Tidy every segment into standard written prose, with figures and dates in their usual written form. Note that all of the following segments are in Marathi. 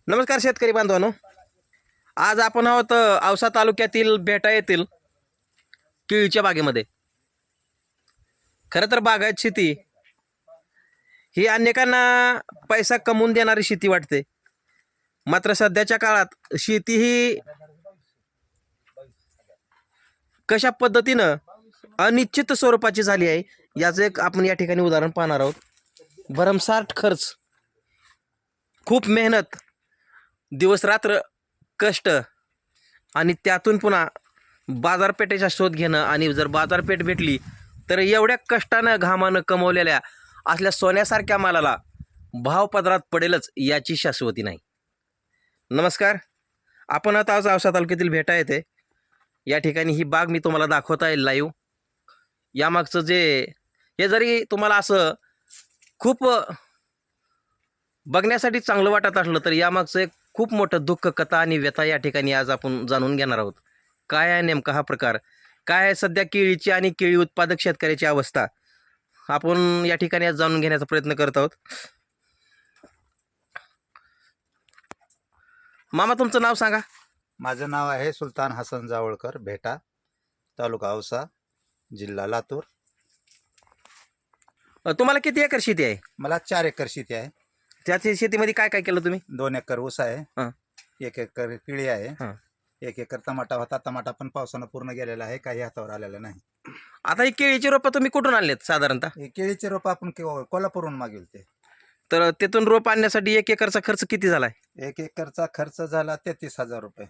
नमस्कार शेतकरी बांधवांनो. आज आपण आहोत औसा तालुक्यातील भेटा येथील केळीच्या बागेमध्ये. खरं तर बागायत शेती ही अनेकांना पैसा कमवून देणारी शेती वाटते. मात्र सध्याच्या काळात शेती ही कशा पद्धतीनं अनिश्चित स्वरूपाची झाली आहे याचं एक आपण या ठिकाणी उदाहरण पाहणार आहोत. भरमसाठ खर्च, खूप मेहनत, दिवस रात्र कष्ट आणि त्यातून पुन्हा बाजारपेठेचा शोध घेणं, आणि जर बाजारपेठ भेटली तर एवढ्या कष्टानं घामानं कमवलेल्या असल्या सोन्यासारख्या मालाला भाव पदरात पडेलच याची शाश्वती नाही. नमस्कार, आपण आता आज औसा तालुक्यातील भेटा येथे या ठिकाणी ही बाग मी तुम्हाला दाखवत आहे लाईव्ह. यामागचं हे जरी तुम्हाला असं खूप बघण्यासाठी चांगलं वाटत असलं तर यामागचं एक खूप मोठं दुःख, कथा आणि व्यथा या ठिकाणी आज आपण जाणून घेणार आहोत. काय आहे नेमका हा प्रकार, काय आहे सध्या केळीची आणि केळी उत्पादक शेतकऱ्याची अवस्था, आपण या ठिकाणी आज जाणून घेण्याचा प्रयत्न करत आहोत. मामा, तुमचं नाव सांगा. माझं नाव आहे सुलतान हसन जावळकर, भेटा, तालुका औसा, जिल्हा लातूर. तुम्हाला किती एकर शेती आहे? मला 4 एकर शेती आहे. त्या शेतीमध्ये काय काय केलं तुम्ही? 2 एकर ऊस आहे, हां. 1 एकर केळी आहे, हां. 1 एकर टमाटा होता. टमाटा पण पावसानं पूर्ण गेलेला आहे, काही हातावर आलेलं नाही. आता ही केळीची रोपं तुम्ही कुठून आणलेत साधारणतः? हे केळीचे रोप आपण कोल्हापूरहून मागेल ते. तर तिथून रोप आणण्यासाठी 1 एकरचा खर्च किती झालाय? 1 एकरचा खर्च झाला 33,000 रुपये.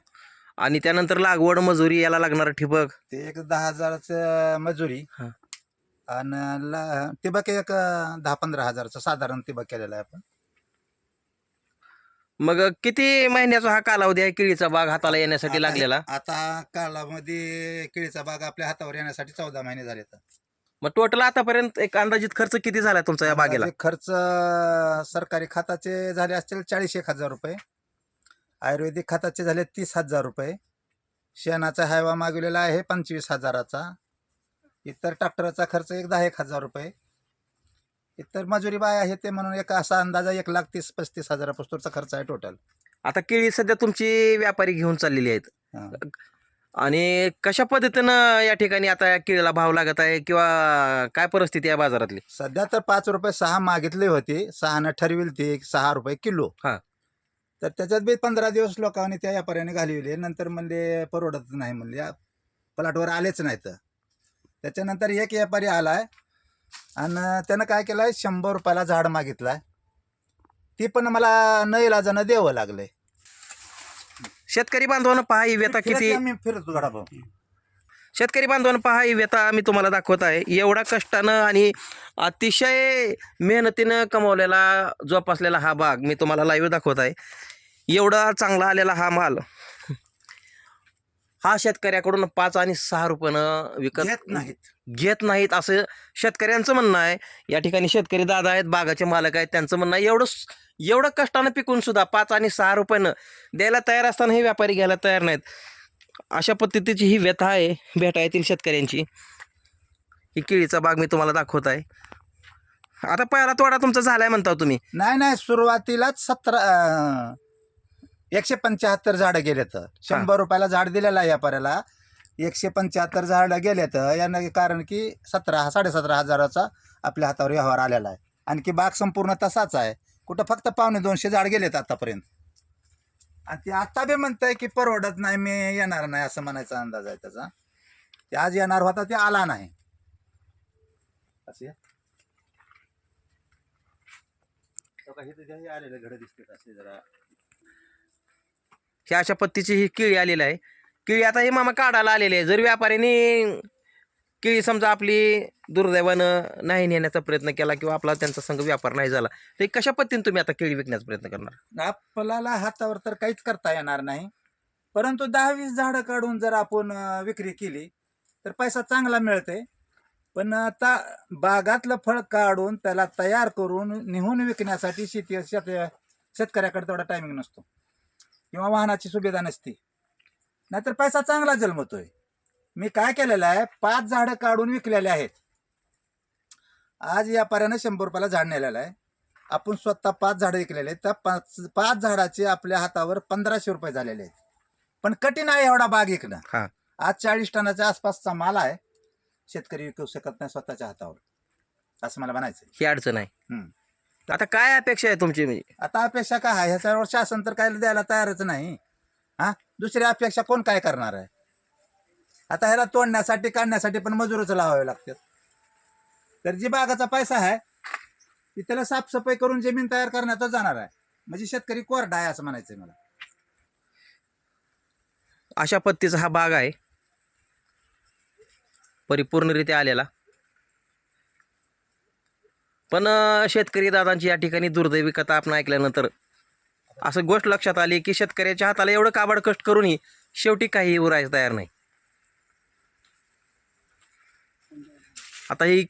आणि त्यानंतर लागवड, मजुरी, याला लागणार ठिबक? ते एक 10,000चं मजुरी. हां. आणि ठिबक एक 10-15 हजारचं साधारण ठिबक केलेलं आहे आपण. मग किती महिन्याचा हा कालावधी आहे केळीचा बाग हाताला येण्यासाठी लागलेला? आता काळामध्ये केळीचा बाग आपल्या हातावर येण्यासाठी 14 महिने झाले. मग टोटल आतापर्यंत एक अंदाजित खर्च किती झाला तुमचा या बागेला? खर्च सरकारी खताचे झाले असतील 41,000 रुपये, आयुर्वेदिक खताचे झाले 30,000 रुपये, शेणाचा हायवा मागवलेला आहे 25,000चा, इतर ट्रॅक्टरचा खर्च एक 10,000 रुपये, इतर मजुरी बाय आहे ते म्हणून एक असा अंदाजा 1,30,000-35,000 हजारापासूनचा खर्च आहे टोटल. आता केळी सध्या तुमची व्यापारी घेऊन चाललेली आहेत, हां. आणि कशा पद्धतीनं या ठिकाणी आता या केळीला भाव लागत आहे किंवा काय परिस्थिती आहे बाजारातली? सध्या तर 5 रुपये 6 मागितले होते, 6 ठरविल ते 6 रुपये किलो. हां. तर त्याच्यात बी 15 दिवस लोकांनी त्या व्यापाऱ्याने घालविले. नंतर म्हणले परवडत नाही, म्हणले प्लॉटवर आलेच नाहीत. त्याच्यानंतर एक व्यापारी आलाय आणि त्यानं काय केलंय, 100 रुपयाला झाड मागितलाय. ती पण मला न इलाजानं द्यावं लागलंय. शेतकरी बांधवांनो, पहा ही व्यथा किती. मी फिरतो गडाभाऊ. शेतकरी बांधवांनो, पहा ही व्यथा मी तुम्हाला दाखवत आहे. एवढा कष्टानं आणि अतिशय मेहनतीनं कमवलेला, जोपासलेला हा बाग मी तुम्हाला लाईव्ह दाखवत आहे. एवढा चांगला आलेला हा माल हा शेतकऱ्याकडून 5 आणि 6 रुपयानं घेत नाहीत असं शेतकऱ्यांचं म्हणणं आहे. या ठिकाणी शेतकरी दादा आहेत, बागाचे मालक आहेत, त्यांचं म्हणणं आहे एवढं कष्टानं पिकून सुद्धा 5 आणि 6 रुपयानं द्यायला तयार असताना हे व्यापारी घ्यायला तयार नाहीत. अशा पद्धतीची ही व्यथा आहे भेटा येथील शेतकऱ्यांची. ही केळीचा बाग मी तुम्हाला दाखवत आहे. आता पहिला तोडा तुमचा झालाय म्हणता तुम्ही? नाही, सुरुवातीलाच 175 झाडं गेले. तर 100 रुपयाला झाड दिलेलं आहे व्यापाऱ्याला, 175 झाडं गेले. तर यानं कारण की 17,500 हजाराचा आपल्या हातावर व्यवहार आलेला आहे. आणखी बाग संपूर्ण तसाच आहे, कुठं फक्त 250 झाड गेलेत आतापर्यंत. आणि ते आता बी म्हणतंय की परवडत नाही, मी येणार नाही, असं म्हणायचा अंदाज आहे त्याचा. ते आज येणार होता, ते आला नाही. असे आलेले घडे दिसतात असे जरा. ही अशा पद्धतीची ही केळी आलेली आहे. केळी आता हे मामा काढायला आलेली आहे. जर व्यापाऱ्याने केळी समजा आपली दुर्दैवानं नाही नेण्याचा प्रयत्न केला किंवा आपला त्यांचा संघ व्यापार नाही झाला, तर कशा पद्धतीने तुम्ही आता केळी विकण्याचा प्रयत्न करणार? आपल्याला हातावर तर काहीच करता येणार नाही, परंतु 10-20 झाडं काढून जर आपण विक्री केली तर पैसा चांगला मिळते. पण आता बागातलं फळ काढून त्याला तयार करून निहून विकण्यासाठी शेतकऱ्याकडे तेवढा टायमिंग नसतो किंवा वाहनाची सुविधा नसते, नाहीतर पैसा चांगला जन्मतोय. मी काय केलेलं आहे, 5 झाडं काढून विकलेले आहेत. आज व्यापाऱ्यानं 100 रुपयाला झाड नेलेलं आहे. आपण स्वतः 5 झाडं विकलेले आहेत. त्या 5 झाडाचे आपल्या हातावर 1500 रुपये झालेले आहेत. पण कठीण आहे एवढा बाग विकणं. हा. आज 40 टनाच्या आसपासचा माल आहे, शेतकरी विकू शकत नाही स्वतःच्या हातावर, असं मला म्हणायचं. ही अडचण आहे. हम्म. आता काय अपेक्षा आहे तुमची म्हणजे? आता अपेक्षा काय आहे, ह्याच्यावर शासन तर काय द्यायला तयारच नाही. हा, दुसरी अपेक्षा कोण काय करणार आहे? आता ह्याला तोडण्यासाठी काढण्यासाठी पण मजूरच लावावे लागतात. तर जी बागाचा पैसा आहे ती त्याला साफसफाई करून जमीन तयार करण्यातच जाणार आहे. म्हणजे शेतकरी कोरडा आहे असं म्हणायचंय मला. अशा पद्धतीचा हा बाग आहे, परिपूर्णरित्या आलेला. पण शेतकरी दादांची या ठिकाणी दुर्दैवी कथा आपण ऐकल्यानंतर असं गोष्ट लक्षात आली की शेतकऱ्याच्या हाताला एवढं काबाड कष्ट करूनही शेवटी काही उरायला तयार नाही. आता ही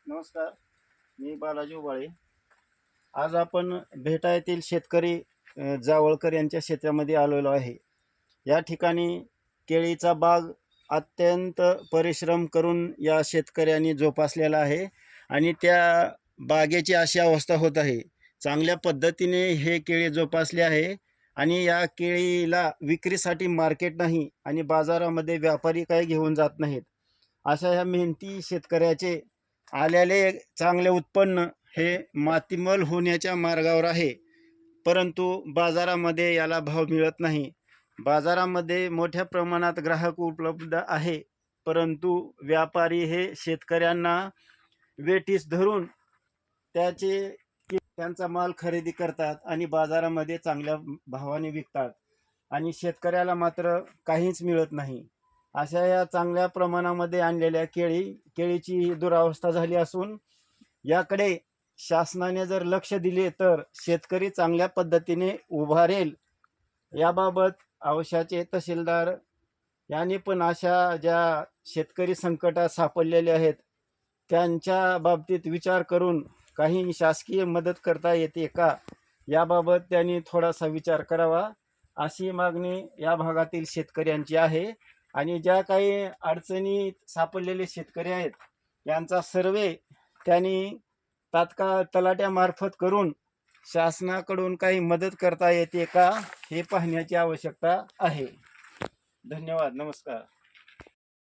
नमस्कार, मी बालाजी उबाळे. आज आपण भेटा येथील शेतकरी जावळकर यांच्या शेतामध्ये आलेलो आहे. या ठिकाणी केळीचा बाग अत्यंत परिश्रम करून या शेतकऱ्यांनी जोपासलेला आहे आणि त्या बागेची अशी अवस्था होत आहे. चांगल्या पद्धतीने हे केळी जोपासले आहे आणि या केळीला विक्रीसाठी मार्केट नाही आणि बाजारामध्ये व्यापारी काही घेऊन जात नाहीत. अशा ह्या मेहनती शेतकऱ्याचे आलेले चांगले उत्पन्न हे मातीमोल होण्याच्या मार्गावर आहे, परंतु बाजारामध्ये याला भाव मिळत नाही. बाजारामध्ये मोठ्या प्रमाणात ग्राहक उपलब्ध आहे, परंतु व्यापारी हे शेतकऱ्यांना वेठीस धरून त्यांचा माल खरेदी करतात आणि बाजारामध्ये चांगल्या भावाने विकतात आणि शेतकऱ्याला मात्र काहीच मिळत नाही. अशा या चांगल्या प्रमाणामध्ये आणलेल्या केळीची ही दुरावस्था झाली असून याकडे शासनाने जर लक्ष दिले तर शेतकरी चांगल्या पद्धतीने उभारेल. याबाबत औशाचे तहसीलदार यांनी पण अशा ज्या शेतकरी संकटात सापडलेले आहेत त्यांच्या बाबतीत विचार करून काही शासकीय मदत करता येते का, याबाबत त्यांनी थोडासा विचार करावा अशी मागणी या भागातील शेतकऱ्यांची आहे. आणि ज्या काही अडचणी सापडलेले शेतकरी आहेत यांचा सर्वे त्यांनी तात्काळ तलाट्यामार्फत करून शासनाकडून काही मदत करता येते का हे पाहण्याची आवश्यकता आहे. धन्यवाद. नमस्कार.